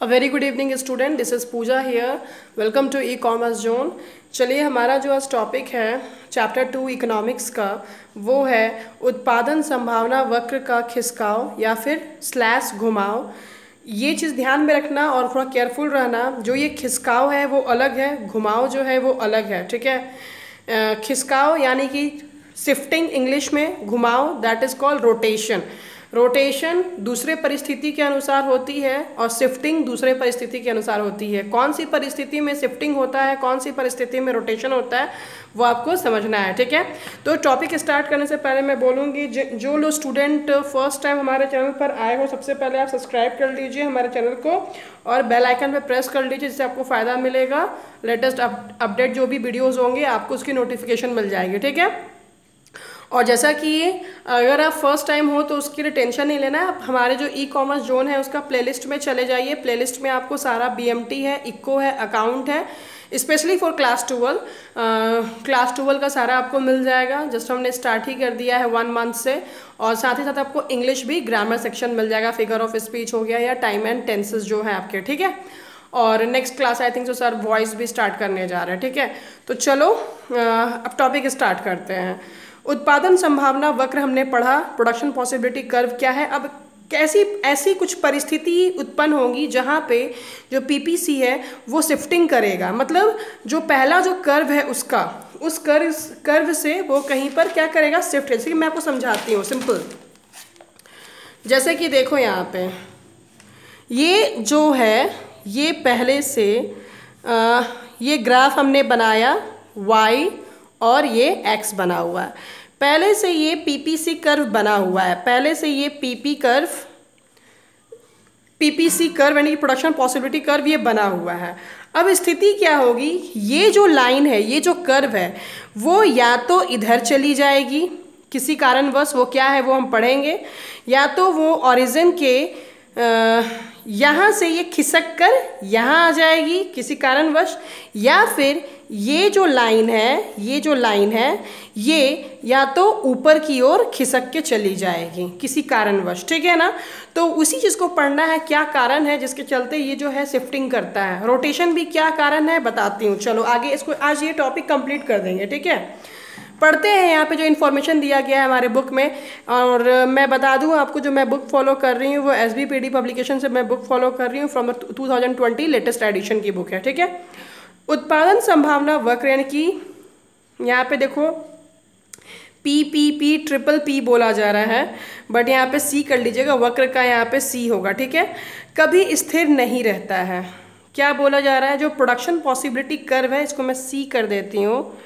A very good evening student, this is Pooja here. Welcome to e-commerce zone. चलिए हमारा जो आज topic है चैप्टर 2 इकोनॉमिक्स का वो है उत्पादन संभावना वक्र का खिसकाव या फिर स्लैश घुमाव। ये चीज़ ध्यान में रखना और थोड़ा केयरफुल रहना। जो ये खिसकाव है वो अलग है, घुमाव जो है वो अलग है, ठीक है। खिसकाव यानी कि शिफ्टिंग इंग्लिश में, घुमाव that is called rotation. Rotation दूसरे परिस्थिति के अनुसार होती है और शिफ्टिंग दूसरे परिस्थिति के अनुसार होती है। कौन सी परिस्थिति में शिफ्टिंग होता है, कौन सी परिस्थिति में रोटेशन होता है, वो आपको समझना है, ठीक है। तो टॉपिक स्टार्ट करने से पहले मैं बोलूँगी जो लोग स्टूडेंट फर्स्ट टाइम हमारे चैनल पर आए हो, सबसे पहले आप सब्सक्राइब कर लीजिए हमारे चैनल को और बेल आइकन पर प्रेस कर लीजिए, जिससे आपको फ़ायदा मिलेगा। लेटेस्ट अपडेट जो भी वीडियोज़ होंगे आपको उसकी नोटिफिकेशन मिल जाएगी, ठीक है। और जैसा कि अगर आप फर्स्ट टाइम हो तो उसके लिए टेंशन नहीं लेना है। आप हमारे जो ई कॉमर्स जोन है उसका प्लेलिस्ट में चले जाइए। प्लेलिस्ट में आपको सारा BMT है, इको है, अकाउंट है, स्पेशली फॉर क्लास 12। क्लास 12 का सारा आपको मिल जाएगा। जस्ट हमने स्टार्ट ही कर दिया है 1 मंथ से। और साथ ही साथ आपको इंग्लिश भी ग्रामर सेक्शन मिल जाएगा, फिगर ऑफ स्पीच हो गया या टाइम एंड टेंसेस जो है आपके, ठीक है। और next class I think so sir voice भी स्टार्ट करने जा रहे हैं, ठीक है। तो चलो अब टॉपिक स्टार्ट करते हैं। उत्पादन संभावना वक्र हमने पढ़ा, प्रोडक्शन पॉसिबिलिटी कर्व क्या है। अब कैसी ऐसी कुछ परिस्थिति उत्पन्न होगी जहाँ पे जो PPC है वो शिफ्टिंग करेगा। मतलब जो पहला जो कर्व है उसका, उस कर्व से वो कहीं पर क्या करेगा, शिफ्ट। जैसे कि मैं आपको समझाती हूँ सिंपल। जैसे कि देखो यहाँ पे ये जो है, ये पहले से ये ग्राफ हमने बनाया Y और ये X बना हुआ है। पहले से ये PPC कर्व बना हुआ है, पहले से ये PPC कर्व यानी कि प्रोडक्शन पॉसिबिलिटी कर्व ये बना हुआ है। अब स्थिति क्या होगी, ये जो लाइन है, ये जो कर्व है वो या तो इधर चली जाएगी किसी कारणवश, वो क्या है वो हम पढ़ेंगे, या तो वो ओरिजिन के यहाँ से ये खिसक कर यहाँ आ जाएगी किसी कारणवश, या फिर ये जो लाइन है ये या तो ऊपर की ओर खिसक के चली जाएगी किसी कारणवश, ठीक है ना। तो उसी चीज़ को पढ़ना है, क्या कारण है जिसके चलते ये जो है शिफ्टिंग करता है। रोटेशन भी क्या कारण है बताती हूँ। चलो आगे इसको आज ये टॉपिक कंप्लीट कर देंगे, ठीक है। पढ़ते हैं यहाँ पे जो इन्फॉर्मेशन दिया गया है हमारे बुक में। और मैं बता दूँ आपको, जो मैं बुक फॉलो कर रही हूँ वो SBPD पब्लिकेशन से मैं बुक फॉलो कर रही हूँ, फ्रॉम 2020 लेटेस्ट एडिशन की बुक है, ठीक है। उत्पादन संभावना वक्र यानी कि यहाँ पे देखो PPP ट्रिपल P बोला जा रहा है, बट यहाँ पे C कर लीजिएगा, वक्र का यहाँ पे C होगा, ठीक है। कभी स्थिर नहीं रहता है। क्या बोला जा रहा है, जो प्रोडक्शन पॉसिबिलिटी कर्व है इसको मैं C कर देती हूँ,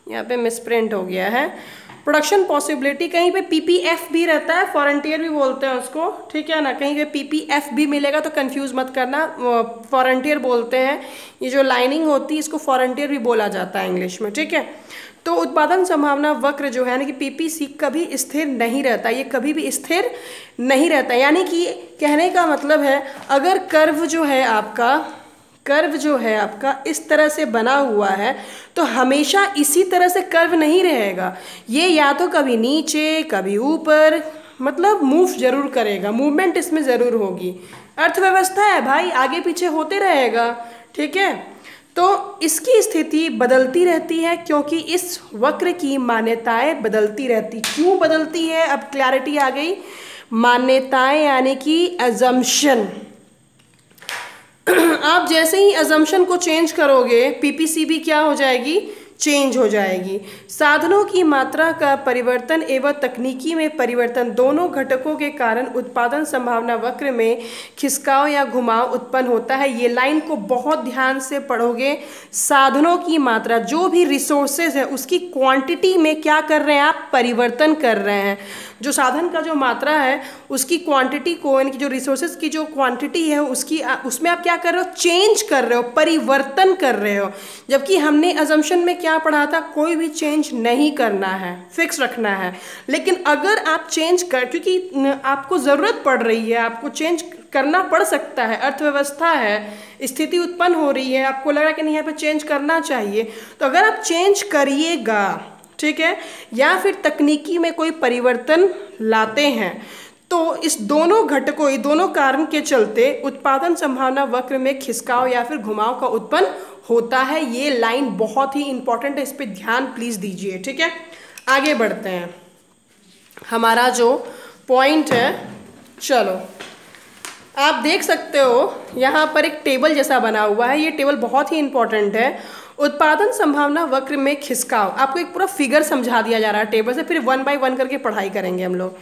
यहाँ पे मिसप्रिंट हो गया है। प्रोडक्शन पॉसिबिलिटी कहीं पे PPF भी रहता है, फॉरंटियर भी बोलते हैं उसको, ठीक है ना। कहीं पे PPF भी मिलेगा तो कंफ्यूज मत करना, फॉरंटियर बोलते हैं। ये जो लाइनिंग होती है इसको फॉरंटियर भी बोला जाता है इंग्लिश में, ठीक है। तो उत्पादन संभावना वक्र जो है ना कि PPC कभी स्थिर नहीं रहता, ये कभी भी स्थिर नहीं रहता। यानी कि कहने का मतलब है, अगर कर्व जो है आपका इस तरह से बना हुआ है तो हमेशा इसी तरह से कर्व नहीं रहेगा। ये या तो कभी नीचे कभी ऊपर, मतलब मूव जरूर करेगा, मूवमेंट इसमें ज़रूर होगी। अर्थव्यवस्था है भाई, आगे पीछे होते रहेगा, ठीक है। तो इसकी स्थिति बदलती रहती है क्योंकि इस वक्र की मान्यताएं बदलती रहती। क्यों बदलती है, अब क्लैरिटी आ गई। मान्यताएं यानी कि अजम्पशन। आप जैसे ही अजम्पशन को चेंज करोगे PPC भी क्या हो जाएगी, चेंज हो जाएगी। साधनों की मात्रा का परिवर्तन एवं तकनीकी में परिवर्तन दोनों घटकों के कारण उत्पादन संभावना वक्र में खिसकाव या घुमाव उत्पन्न होता है। ये लाइन को बहुत ध्यान से पढ़ोगे। साधनों की मात्रा, जो भी रिसोर्सेज है उसकी क्वांटिटी में क्या कर रहे हैं आप, परिवर्तन कर रहे हैं। जो साधन का जो मात्रा है उसकी क्वांटिटी को, यानी कि जो रिसोर्सेज की जो क्वांटिटी है उसमें आप क्या कर रहे हो, चेंज कर रहे हो, परिवर्तन कर रहे हो। जबकि हमने अजम्पशन में क्या पढ़ा था, कोई भी चेंज नहीं करना है, फिक्स रखना है। लेकिन अगर आप चेंज क्योंकि आपको ज़रूरत पड़ रही है, आपको चेंज करना पड़ सकता है, अर्थव्यवस्था है, स्थिति उत्पन्न हो रही है, आपको लग रहा है कि नहीं यहाँ पे चेंज करना चाहिए, तो अगर आप चेंज करिएगा, ठीक है, या फिर तकनीकी में कोई परिवर्तन लाते हैं तो इस दोनों घटकों, ये दोनों कारण के चलते उत्पादन संभावना वक्र में खिसकाव या फिर घुमाव का उत्पन्न होता है। ये लाइन बहुत ही इंपॉर्टेंट है, इस पे ध्यान प्लीज दीजिए। ठीक है, आगे बढ़ते हैं। हमारा जो पॉइंट है, चलो आप देख सकते हो यहाँ पर एक टेबल जैसा बना हुआ है। ये टेबल बहुत ही इंपॉर्टेंट है। उत्पादन संभावना वक्र में खिसकाव, आपको एक पूरा फिगर समझा दिया जा रहा है टेबल से, फिर 1 बाय 1 करके पढ़ाई करेंगे हम लोग।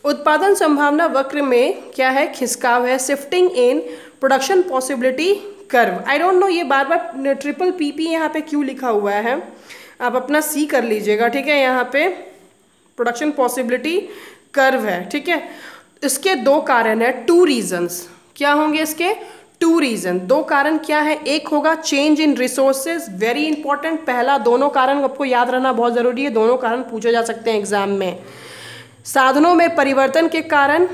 उत्पादन संभावना वक्र में क्या है, खिसकाव है। Shifting in production possibility curve, I don't know ये बार बार ट्रिपल पीपी यहाँ पे क्यों लिखा हुआ है, आप अपना सी कर लीजिएगा। ठीक है, यहाँ पे प्रोडक्शन पॉसिबिलिटी कर्व है। ठीक है, इसके दो कारण है, 2 रीजन्स। क्या होंगे इसके? 2 रीजन। 2 कारण क्या है? एक होगा change in resources, very important. पहला, दोनों कारण आपको याद रहना बहुत जरूरी है, दोनों कारण पूछे जा सकते हैं एग्जाम में। साधनों में परिवर्तन के कारण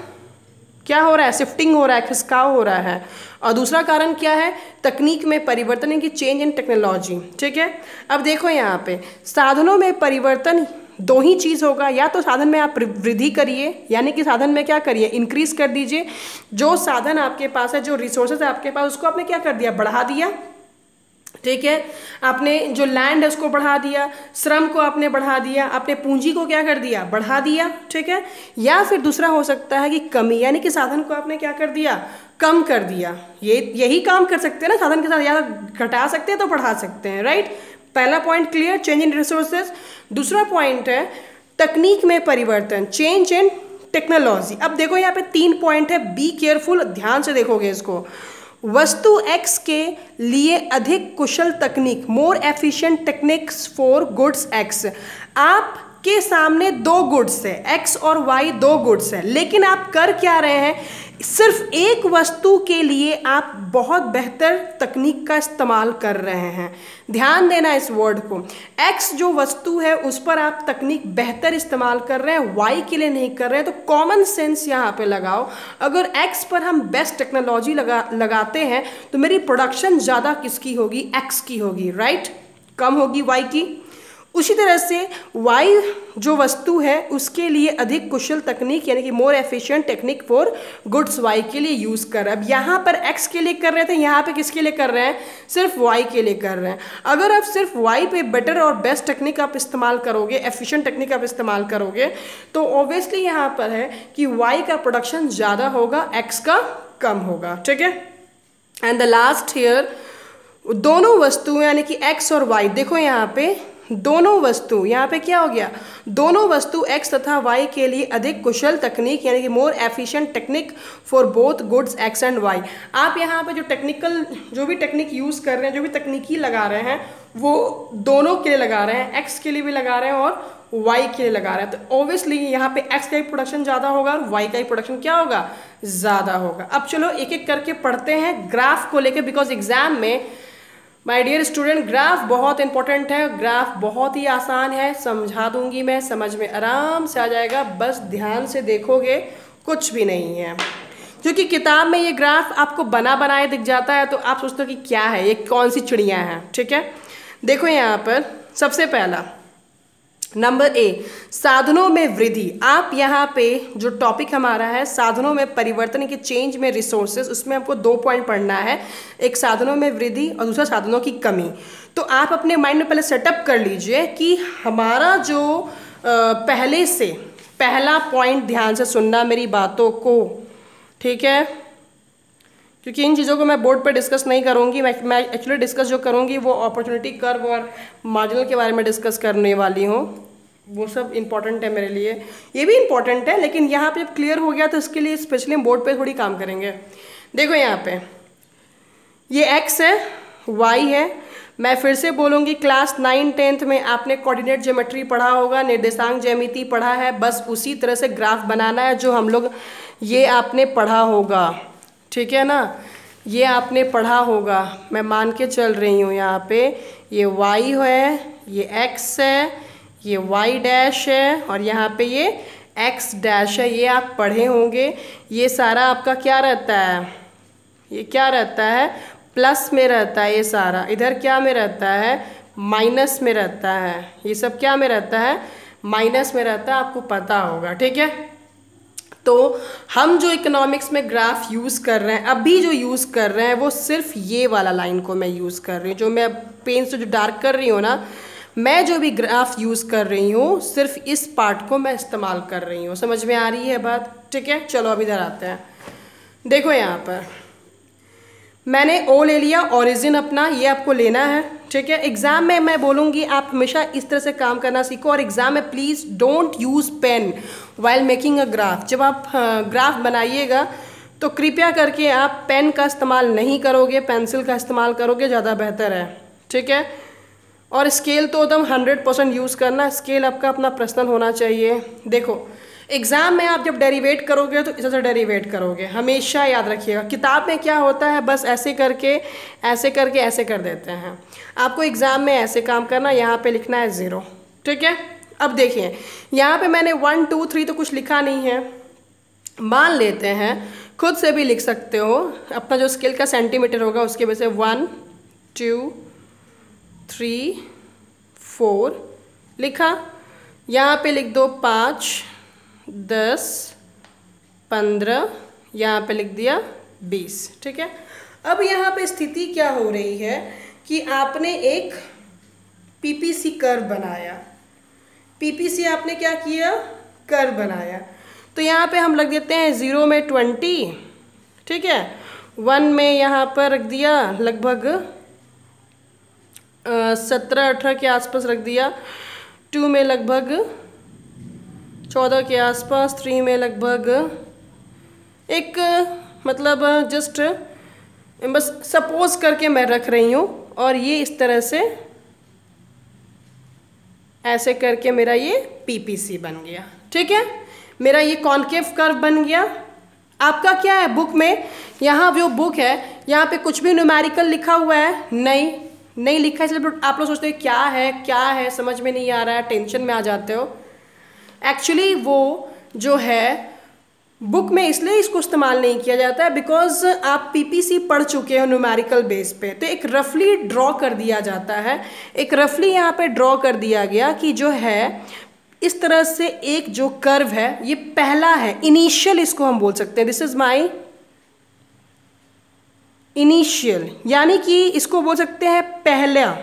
क्या हो रहा है, शिफ्टिंग हो रहा है, खिसकाव हो रहा है। और दूसरा कारण क्या है, तकनीक में परिवर्तन, की चेंज इन टेक्नोलॉजी। ठीक है, अब देखो यहाँ पे साधनों में परिवर्तन 2 ही चीज़ होगा, या तो साधन में आप वृद्धि करिए, यानी कि साधन में क्या करिए, इंक्रीज कर दीजिए। जो साधन आपके पास है, जो रिसोर्सेज है आपके पास, उसको आपने क्या कर दिया, बढ़ा दिया। ठीक है, आपने जो लैंड है उसको बढ़ा दिया, श्रम को आपने बढ़ा दिया, आपने पूंजी को क्या कर दिया, बढ़ा दिया। ठीक है, या फिर दूसरा हो सकता है कि कमी, यानी कि साधन को आपने क्या कर दिया, कम कर दिया। यही काम कर सकते हैं ना साधन के साथ, या घटा सकते हैं तो बढ़ा सकते हैं। राइट, पहला point clear, change in resources. दूसरा पॉइंट है तकनीक में परिवर्तन, चेंज इन टेक्नोलॉजी। अब देखो यहाँ पे 3 पॉइंट है, बी केयरफुल, ध्यान से देखोगे इसको। वस्तु X के लिए अधिक कुशल तकनीक, more efficient techniques for goods X। आपके सामने 2 गुड्स है, X और Y 2 गुड्स है, लेकिन आप कर क्या रहे हैं, सिर्फ एक वस्तु के लिए आप बहुत बेहतर तकनीक का इस्तेमाल कर रहे हैं। ध्यान देना इस वर्ड को, X जो वस्तु है उस पर आप तकनीक बेहतर इस्तेमाल कर रहे हैं, Y के लिए नहीं कर रहे हैं। तो कॉमन सेंस यहाँ पे लगाओ, अगर X पर हम बेस्ट टेक्नोलॉजी लगाते हैं तो मेरी प्रोडक्शन ज़्यादा किसकी होगी, X की होगी। राइट, कम होगी Y की। उसी तरह से Y जो वस्तु है उसके लिए अधिक कुशल तकनीक, यानी कि more efficient technique for goods Y के लिए यूज़ कर रहे हैं। अब यहाँ पर X के लिए कर रहे थे, यहाँ पे किसके लिए कर रहे हैं, सिर्फ Y के लिए कर रहे हैं। अगर आप सिर्फ Y पे बेटर और बेस्ट टेक्निक आप इस्तेमाल करोगे, एफिशिएंट टेक्निक आप इस्तेमाल करोगे, तो ऑब्वियसली यहाँ पर है कि Y का प्रोडक्शन ज़्यादा होगा, X का कम होगा। ठीक है, एंड द लास्ट हियर, दोनों वस्तुएं यानी कि X और Y, देखो यहाँ पे दोनों वस्तु, यहाँ पे क्या हो गया, दोनों वस्तु X तथा Y के लिए अधिक कुशल तकनीक, यानी कि more efficient technique for both goods X and Y। आप यहाँ पे जो टेक्निकल, जो भी टेक्निक यूज़ कर रहे हैं, जो भी तकनीकी लगा रहे हैं, वो दोनों के लिए लगा रहे हैं, X के लिए भी लगा रहे हैं और Y के लिए लगा रहे हैं। तो ऑब्वियसली यहाँ पे X का ही प्रोडक्शन ज़्यादा होगा और Y का ही प्रोडक्शन क्या होगा, ज़्यादा होगा। अब चलो एक एक करके पढ़ते हैं ग्राफ को लेके, बिकॉज एग्जाम में माय डियर स्टूडेंट ग्राफ बहुत इंपॉर्टेंट है। ग्राफ बहुत ही आसान है, समझा दूंगी मैं, समझ में आराम से आ जाएगा, बस ध्यान से देखोगे, कुछ भी नहीं है। क्योंकि किताब में ये ग्राफ आपको बना बनाए दिख जाता है तो आप सोचते हो कि क्या है, ये कौन सी चिड़िया है। ठीक है, देखो यहाँ पर सबसे पहला नंबर ए, साधनों में वृद्धि। आप यहाँ पे जो टॉपिक हमारा है साधनों में परिवर्तन की चेंज में रिसोर्सेज, उसमें आपको 2 पॉइंट पढ़ना है, एक साधनों में वृद्धि और दूसरा साधनों की कमी। तो आप अपने माइंड में पहले सेटअप कर लीजिए कि हमारा जो पहले से पहला पॉइंट, ध्यान से सुनना मेरी बातों को, ठीक है, क्योंकि इन चीज़ों को मैं बोर्ड पर डिस्कस नहीं करूँगी। मैं एक्चुअली डिस्कस जो करूँगी वो अपॉर्चुनिटी कर्व और मार्जिनल के बारे में डिस्कस करने वाली हूँ। वो सब इंपॉर्टेंट है मेरे लिए, ये भी इंपॉर्टेंट है, लेकिन यहाँ पे जब क्लियर हो गया तो इसके लिए स्पेशली हम बोर्ड पे थोड़ी काम करेंगे। देखो यहाँ पे ये x है, y है। मैं फिर से बोलूँगी, क्लास 9 10th में आपने कोऑर्डिनेट ज्योमेट्री पढ़ा होगा, निर्देशांक ज्यामिति पढ़ा है, बस उसी तरह से ग्राफ बनाना है जो हम लोग, ये आपने पढ़ा होगा, ठीक है ना, ये आपने पढ़ा होगा, मैं मान के चल रही हूँ। यहाँ पे ये y है, ये x है, ये y डैश है और यहाँ पे ये x डैश है, ये आप पढ़े होंगे। ये सारा आपका क्या रहता है, ये क्या रहता है, प्लस में रहता है, ये सारा इधर क्या में रहता है, माइनस में रहता है, ये सब क्या में रहता है, माइनस में रहता है, आपको पता होगा। ठीक है, तो हम जो इकोनॉमिक्स में ग्राफ यूज़ कर रहे हैं, अभी जो यूज़ कर रहे हैं, वो सिर्फ ये वाला लाइन को मैं यूज़ कर रही हूँ। जो मैं पेन से जो डार्क कर रही हूँ ना, मैं जो भी ग्राफ यूज़ कर रही हूँ सिर्फ इस पार्ट को मैं इस्तेमाल कर रही हूँ। समझ में आ रही है बात? ठीक है, चलो अब इधर आते हैं। देखो यहाँ पर मैंने ओ ले लिया, ओरिजिन अपना, ये आपको लेना है। ठीक है, एग्जाम में मैं बोलूँगी आप हमेशा इस तरह से काम करना सीखो, और एग्जाम में please don't use pen while making a graph. जब आप ग्राफ बनाइएगा तो कृपया करके आप पेन का इस्तेमाल नहीं करोगे, पेंसिल का इस्तेमाल करोगे, ज़्यादा बेहतर है। ठीक है, और स्केल तो एकदम 100% यूज़ करना। स्केल आपका अपना पर्सनल होना चाहिए। देखो एग्ज़ाम में आप जब डेरिवेट करोगे तो इस तरह से डेरिवेट करोगे, हमेशा याद रखिएगा। किताब में क्या होता है, बस ऐसे करके ऐसे कर देते हैं। आपको एग्ज़ाम में ऐसे काम करना, यहाँ पे लिखना है 0। ठीक है, अब देखिए यहाँ पे मैंने 1 2 3 तो कुछ लिखा नहीं है। मान लेते हैं, खुद से भी लिख सकते हो, अपना जो स्केल का सेंटीमीटर होगा उसके वजह से 1 2 3 4 लिखा। यहाँ पे लिख दो 5 10 15, यहाँ पे लिख दिया 20। ठीक है, अब यहाँ पे स्थिति क्या हो रही है कि आपने एक पीपीसी कर्व बनाया। पीपीसी आपने क्या किया, कर्व बनाया। तो यहाँ पे हम लग देते हैं 0 में 20। ठीक है, 1 में यहाँ पर रख दिया लगभग 17-18 के आसपास रख दिया। 2 में लगभग 14 के आसपास। 3 में लगभग एक मतलब जस्ट बस सपोज करके मैं रख रही हूँ, और ये इस तरह से ऐसे करके मेरा ये पीपीसी बन गया। ठीक है, मेरा ये कॉन्केव कर्व बन गया। आपका क्या है बुक में, यहाँ जो बुक है यहाँ पे कुछ भी न्यूमेरिकल लिखा हुआ है? नहीं लिखा है। इसलिए आप लोग सोचते हैं क्या है, समझ में नहीं आ रहा है, टेंशन में आ जाते हो। एक्चुअली वो जो है बुक में इसलिए इसको इस्तेमाल नहीं किया जाता है बिकॉज आप पीपीसी पढ़ चुके हो न्यूमेरिकल बेस पे। तो एक रफली ड्रॉ कर दिया जाता है, एक रफली यहाँ पे ड्रॉ कर दिया गया कि जो है इस तरह से एक जो कर्व है ये पहला है, इनिशियल इसको हम बोल सकते हैं। दिस इज माई इनिशियल, यानी कि इसको बोल सकते हैं पहला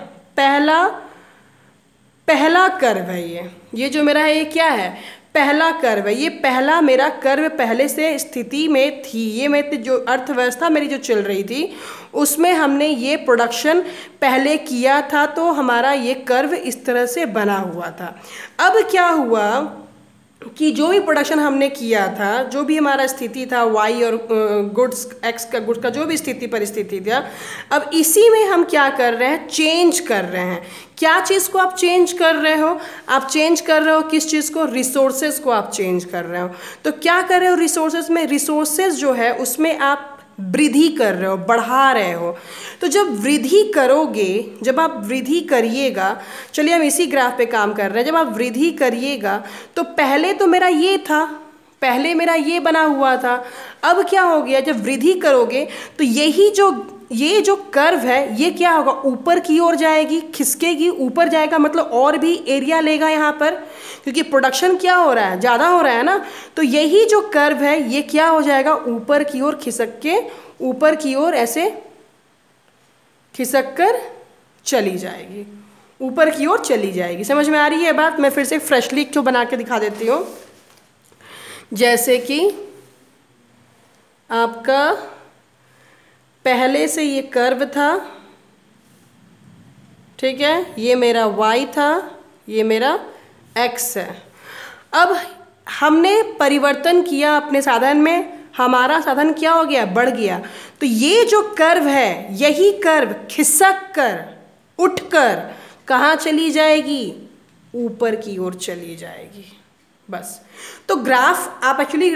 कर्व है। ये जो मेरा है ये क्या है, पहला कर्व है। ये पहला मेरा कर्व पहले से स्थिति में थी। ये मेरी जो अर्थव्यवस्था मेरी जो चल रही थी उसमें हमने ये प्रोडक्शन पहले किया था, तो हमारा ये कर्व इस तरह से बना हुआ था। अब क्या हुआ कि जो भी प्रोडक्शन हमने किया था, जो भी हमारा स्थिति था वाई और गुड्स एक्स का गुड्स का जो भी स्थिति परिस्थिति था, अब इसी में हम क्या कर रहे हैं, चेंज कर रहे हैं। क्या चीज़ को आप चेंज कर रहे हो? आप चेंज कर रहे हो किस चीज़ को? रिसोर्सेज को आप चेंज कर रहे हो। तो क्या कर रहे हो रिसोर्सेज में? रिसोर्सेज जो है उसमें आप वृद्धि कर रहे हो, बढ़ा रहे हो। तो जब वृद्धि करोगे, जब आप वृद्धि करिएगा, चलिए हम इसी ग्राफ पे काम कर रहे हैं। जब आप वृद्धि करिएगा तो पहले तो मेरा ये था, पहले मेरा ये बना हुआ था। अब क्या हो गया, जब वृद्धि करोगे तो ये जो कर्व है ये क्या होगा, ऊपर की ओर जाएगी, खिसकेगी, ऊपर जाएगा, मतलब और भी एरिया लेगा यहाँ पर, क्योंकि प्रोडक्शन क्या हो रहा है, ज़्यादा हो रहा है ना। तो यही जो कर्व है ये क्या हो जाएगा, ऊपर की ओर खिसक के, ऊपर की ओर ऐसे खिसक कर चली जाएगी, ऊपर की ओर चली जाएगी। समझ में आ रही है बात? मैं फिर से फ्रेशली क्यों बना के दिखा देती हूँ। जैसे कि आपका पहले से ये कर्व था, ठीक है, ये मेरा y था, ये मेरा x है। अब हमने परिवर्तन किया अपने साधन में, हमारा साधन क्या हो गया, बढ़ गया। तो ये जो कर्व है, यही कर्व खिसक कर, उठकर कहाँ चली जाएगी, ऊपर की ओर चली जाएगी। बस। तो ग्राफ, आप एक्चुअली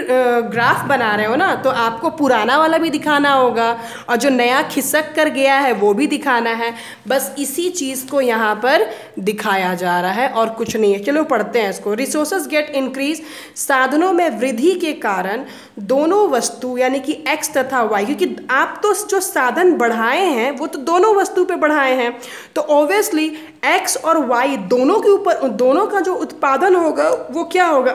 ग्राफ बना रहे हो ना, तो आपको पुराना वाला भी दिखाना होगा और जो नया खिसक कर गया है वो भी दिखाना है। बस इसी चीज़ को यहाँ पर दिखाया जा रहा है और कुछ नहीं है। चलो पढ़ते हैं इसको। रिसोर्सेज गेट इंक्रीज, साधनों में वृद्धि के कारण दोनों वस्तु यानी कि x तथा y, क्योंकि आप तो जो साधन बढ़ाए हैं वो तो दोनों वस्तु पे बढ़ाए हैं, तो ऑब्वियसली x और y दोनों के ऊपर, दोनों का जो उत्पादन होगा वो क्या होगा,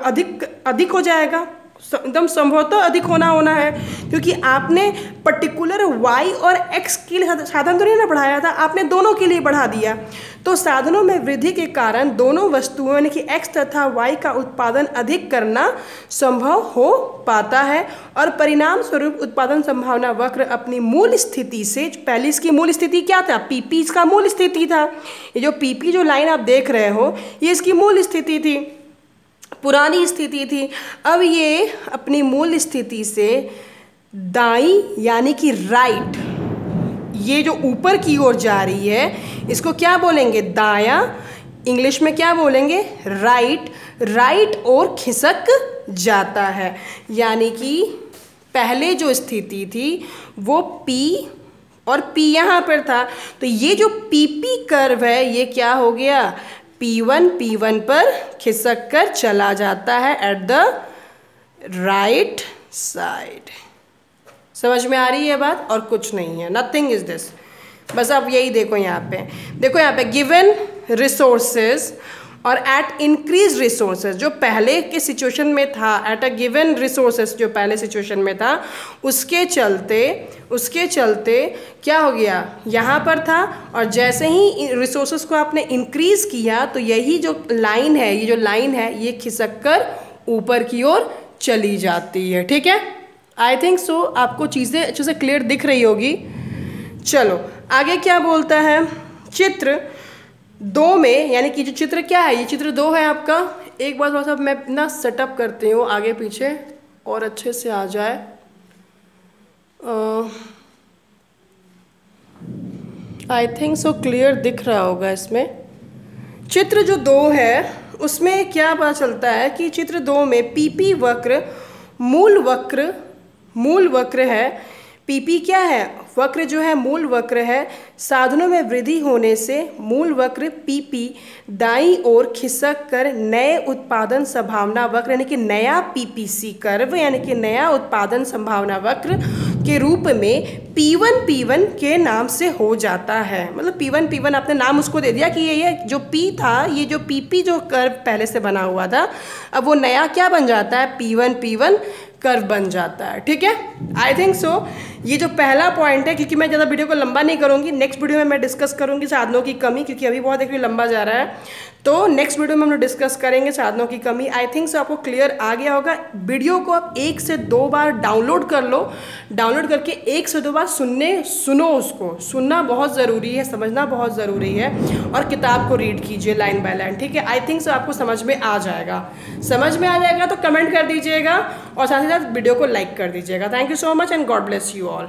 अधिक हो जाएगा। एकदम संभवतः अधिक होना है, क्योंकि आपने पर्टिकुलर y और x के लिए साधन तो नहीं ना बढ़ाया था, आपने दोनों के लिए बढ़ा दिया। तो साधनों में वृद्धि के कारण दोनों वस्तुओं यानी कि x तथा y का उत्पादन अधिक करना संभव हो पाता है और परिणाम स्वरूप उत्पादन संभावना वक्र अपनी मूल स्थिति से, पहले इसकी मूल स्थिति क्या था, पीपी इसका मूल स्थिति था। ये जो पीपी जो लाइन आप देख रहे हो ये इसकी मूल स्थिति थी, पुरानी स्थिति थी। अब ये अपनी मूल स्थिति से दाई यानी कि राइट, ये जो ऊपर की ओर जा रही है इसको क्या बोलेंगे, दायां, इंग्लिश में क्या बोलेंगे, राइट, राइट और खिसक जाता है। यानी कि पहले जो स्थिति थी वो P और P यहाँ पर था, तो ये जो PP कर्व है ये क्या हो गया, P1 पर खिसक कर चला जाता है एट द राइट साइड। समझ में आ रही है बात, और कुछ नहीं है, नथिंग इज दिस। बस आप यही देखो यहाँ पे, देखो यहाँ पे गिवन रिसोर्सेज और एट इंक्रीज रिसोर्सेज, जो पहले के सिचुएशन में था, एट अ गिवन रिसोर्सेज जो पहले सिचुएशन में था, उसके चलते क्या हो गया, यहाँ पर था, और जैसे ही रिसोर्सेज को आपने इंक्रीज किया तो यही जो लाइन है, ये जो लाइन है ये खिसक कर ऊपर की ओर चली जाती है। ठीक है, आई थिंक सो आपको चीज़ें अच्छे से क्लियर दिख रही होगी। चलो आगे क्या बोलता है, चित्र 2 में, यानी कि जो चित्र क्या है, ये चित्र 2 है आपका। एक बार थोड़ा सा मैं ना सेटअप करती हूँ आगे पीछे और अच्छे से आ जाए। आई थिंक सो क्लियर दिख रहा होगा इसमें। चित्र जो 2 है उसमें क्या पता चलता है कि चित्र 2 में पीपी वक्र मूल वक्र है। पीपी क्या है, वक्र जो है मूल वक्र है। साधनों में वृद्धि होने से मूल वक्र पीपी दाईं ओर खिसक कर नए उत्पादन संभावना वक्र यानी कि नया पीपीसी कर्व यानी कि नया उत्पादन संभावना वक्र के रूप में P1 के नाम से हो जाता है। मतलब P1 आपने नाम उसको दे दिया कि ये जो P था, ये जो PP जो कर्व पहले से बना हुआ था, अब वो नया क्या बन जाता है, P1 कर्व बन जाता है। ठीक है, आई थिंक सो ये जो पहला पॉइंट है, क्योंकि मैं ज़्यादा वीडियो को लंबा नहीं करूँगी, नेक्स्ट वीडियो में मैं डिस्कस करूँगी साधनों की कमी, क्योंकि अभी बहुत एक लंबा जा रहा है। तो नेक्स्ट वीडियो में हम लोग डिस्कस करेंगे साधनों की कमी। आई थिंक सो आपको क्लियर आ गया होगा। वीडियो को आप 1 से 2 बार डाउनलोड कर लो, डाउनलोड करके 1 से 2 बार सुनो, उसको सुनना बहुत ज़रूरी है, समझना बहुत ज़रूरी है, और किताब को रीड कीजिए लाइन बाय लाइन। ठीक है, आई थिंक सो आपको समझ में आ जाएगा। तो कमेंट कर दीजिएगा और साथ ही साथ वीडियो को लाइक कर दीजिएगा। Thank you so much and God bless you all.